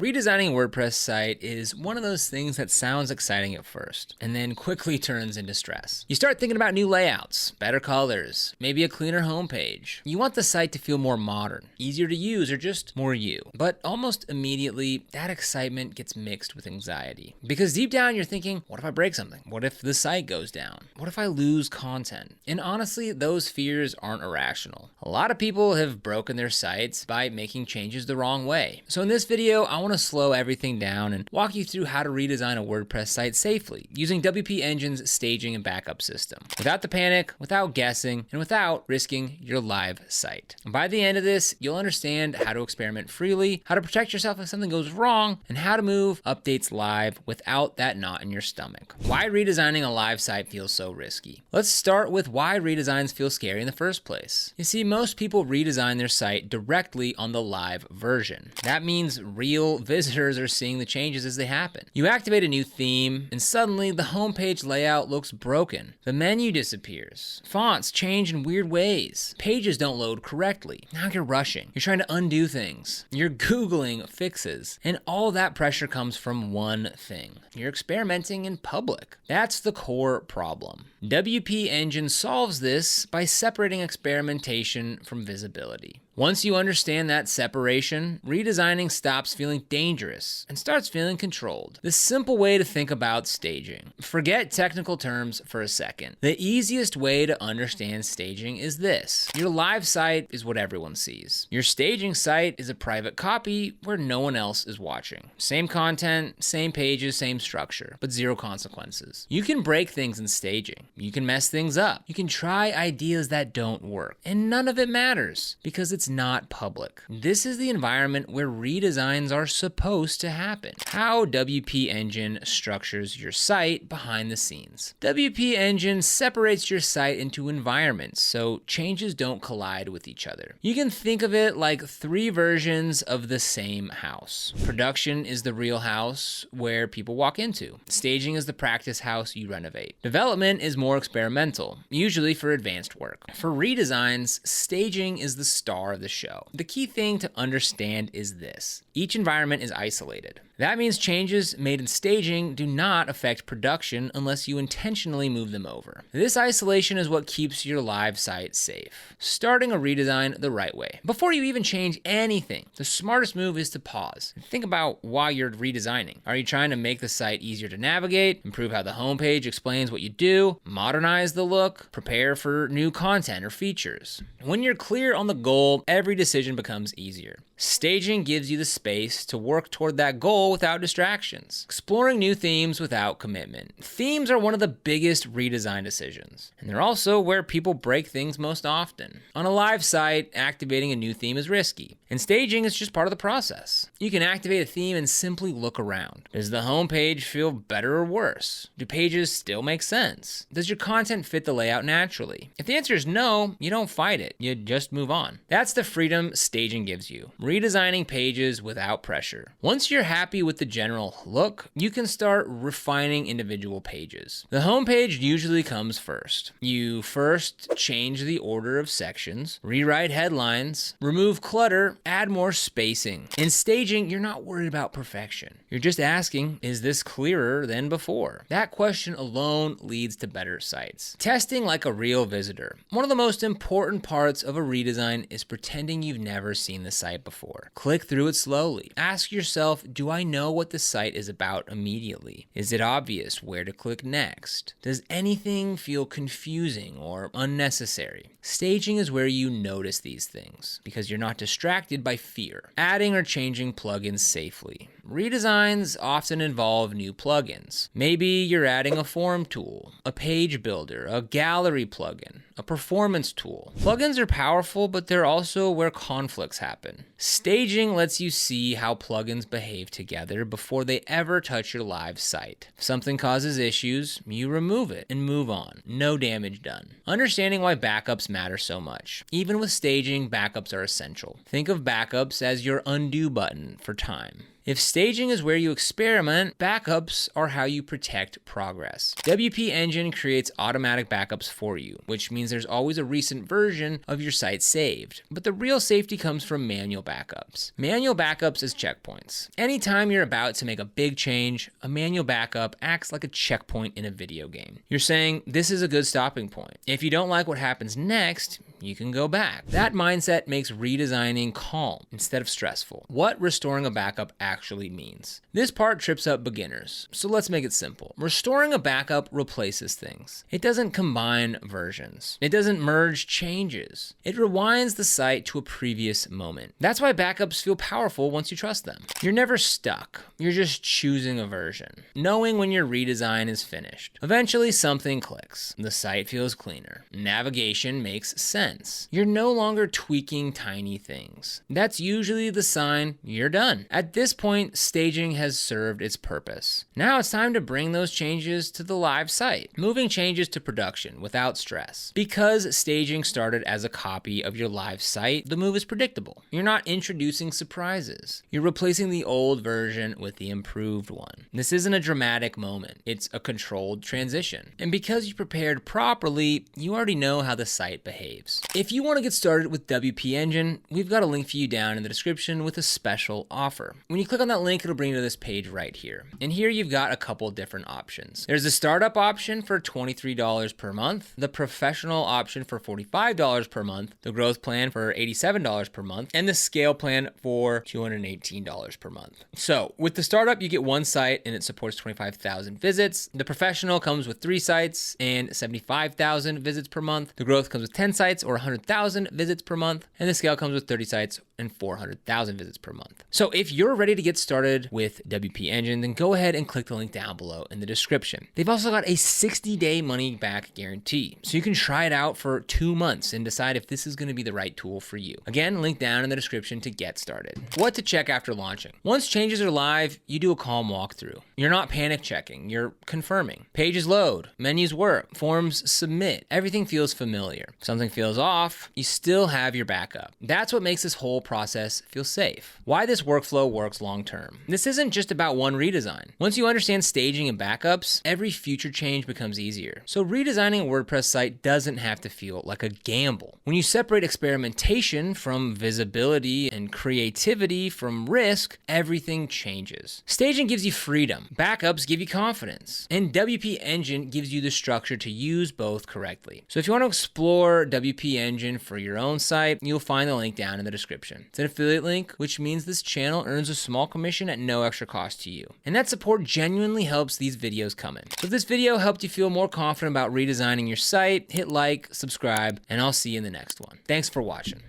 Redesigning a WordPress site is one of those things that sounds exciting at first, and then quickly turns into stress. You start thinking about new layouts, better colors, maybe a cleaner homepage. You want the site to feel more modern, easier to use, or just more you. But almost immediately, that excitement gets mixed with anxiety. Because deep down you're thinking, what if I break something? What if the site goes down? What if I lose content? And honestly, those fears aren't irrational. A lot of people have broken their sites by making changes the wrong way. So in this video, I want to slow everything down and walk you through how to redesign a WordPress site safely using WP Engine's staging and backup system, without the panic, without guessing, and without risking your live site. And by the end of this, you'll understand how to experiment freely, how to protect yourself if something goes wrong, and how to move updates live without that knot in your stomach. Why redesigning a live site feels so risky. Let's start with why redesigns feel scary in the first place. You see, most people redesign their site directly on the live version. That means real visitors are seeing the changes as they happen. You activate a new theme, and suddenly the homepage layout looks broken. The menu disappears. Fonts change in weird ways. Pages don't load correctly. Now you're rushing. You're trying to undo things. You're Googling fixes. And all that pressure comes from one thing. You're experimenting in public. That's the core problem. WP Engine solves this by separating experimentation from visibility. Once you understand that separation, redesigning stops feeling dangerous and starts feeling controlled. The simple way to think about staging. Forget technical terms for a second. The easiest way to understand staging is this. Your live site is what everyone sees. Your staging site is a private copy where no one else is watching. Same content, same pages, same structure, but zero consequences. You can break things in staging. You can mess things up. You can try ideas that don't work. And none of it matters because it's not public. This is the environment where redesigns are supposed to happen. How WP Engine structures your site behind the scenes. WP Engine separates your site into environments so changes don't collide with each other. You can think of it like three versions of the same house. Production is the real house where people walk into. Staging is the practice house you renovate. Development is more experimental, usually for advanced work. For redesigns, staging is the star of the show. The key thing to understand is this. Each environment is isolated. That means changes made in staging do not affect production unless you intentionally move them over. This isolation is what keeps your live site safe. Starting a redesign the right way. Before you even change anything, the smartest move is to pause. Think about why you're redesigning. Are you trying to make the site easier to navigate, improve how the homepage explains what you do, modernize the look, prepare for new content or features? When you're clear on the goal, every decision becomes easier. Staging gives you the space to work toward that goal without distractions. Exploring new themes without commitment. Themes are one of the biggest redesign decisions, and they're also where people break things most often. On a live site, activating a new theme is risky, and staging is just part of the process. You can activate a theme and simply look around. Does the homepage feel better or worse? Do pages still make sense? Does your content fit the layout naturally? If the answer is no, you don't fight it. You just move on. That's the freedom staging gives you. Redesigning pages without pressure. Once you're happy with the general look, you can start refining individual pages. The homepage usually comes first. You first change the order of sections, rewrite headlines, remove clutter, add more spacing. In staging, you're not worried about perfection. You're just asking, is this clearer than before? That question alone leads to better sites. Testing like a real visitor. One of the most important parts of a redesign is pretending you've never seen the site before. Click through it slowly. Ask yourself, do I know what the site is about immediately? Is it obvious where to click next? Does anything feel confusing or unnecessary? Staging is where you notice these things because you're not distracted by fear. Adding or changing plugins safely. Redesigns often involve new plugins. Maybe you're adding a form tool, a page builder, a gallery plugin, a performance tool. Plugins are powerful, but they're also where conflicts happen. Staging lets you see how plugins behave together before they ever touch your live site. If something causes issues, you remove it and move on. No damage done. Understanding why backups matter so much. Even with staging, backups are essential. Think of backups as your undo button for time. If staging is where you experiment, backups are how you protect progress. WP Engine creates automatic backups for you, which means means there's always a recent version of your site saved. But the real safety comes from manual backups. Manual backups is checkpoints. Anytime you're about to make a big change, a manual backup acts like a checkpoint in a video game. You're saying, this is a good stopping point. If you don't like what happens next, you can go back. That mindset makes redesigning calm instead of stressful. What restoring a backup actually means. This part trips up beginners, so let's make it simple. Restoring a backup replaces things. It doesn't combine versions. It doesn't merge changes. It rewinds the site to a previous moment. That's why backups feel powerful once you trust them. You're never stuck. You're just choosing a version, knowing when your redesign is finished. Eventually something clicks. The site feels cleaner. Navigation makes sense. You're no longer tweaking tiny things. That's usually the sign you're done. At this point, staging has served its purpose. Now it's time to bring those changes to the live site, moving changes to production without stress. Because staging started as a copy of your live site, the move is predictable. You're not introducing surprises. You're replacing the old version with the improved one. This isn't a dramatic moment. It's a controlled transition. And because you prepared properly, you already know how the site behaves. If you want to get started with WP Engine, we've got a link for you down in the description with a special offer. When you click on that link, it'll bring you to this page right here. And here you've got a couple different options. There's the startup option for $23 per month, the professional option for $45 per month, the growth plan for $87 per month, and the scale plan for $218 per month. So with the startup, you get one site and it supports 25,000 visits. The professional comes with 3 sites and 75,000 visits per month. The growth comes with 10 sites or 100,000 visits per month, and the scale comes with 30 sites and 400,000 visits per month. So if you're ready to get started with WP Engine, then go ahead and click the link down below in the description. They've also got a 60-day money-back guarantee, so you can try it out for 2 months and decide if this is going to be the right tool for you. Again, link down in the description to get started. What to check after launching. Once changes are live, you do a calm walkthrough. You're not panic checking, you're confirming. Pages load, menus work, forms submit. Everything feels familiar. If something feels off, you still have your backup. That's what makes this whole process feel safe. Why this workflow works long term. This isn't just about one redesign. Once you understand staging and backups, every future change becomes easier. So redesigning a WordPress site doesn't have to feel like a gamble. When you separate experimentation from visibility and creativity from risk, everything changes. Staging gives you freedom. Backups give you confidence. And WP Engine gives you the structure to use both correctly. So if you want to explore WP Engine for your own site, you'll find the link down in the description. It's an affiliate link, which means this channel earns a small commission at no extra cost to you. And that support genuinely helps these videos come in. So if this video helped you feel more confident about redesigning your site, hit like, subscribe, and I'll see you in the next one. Thanks for watching.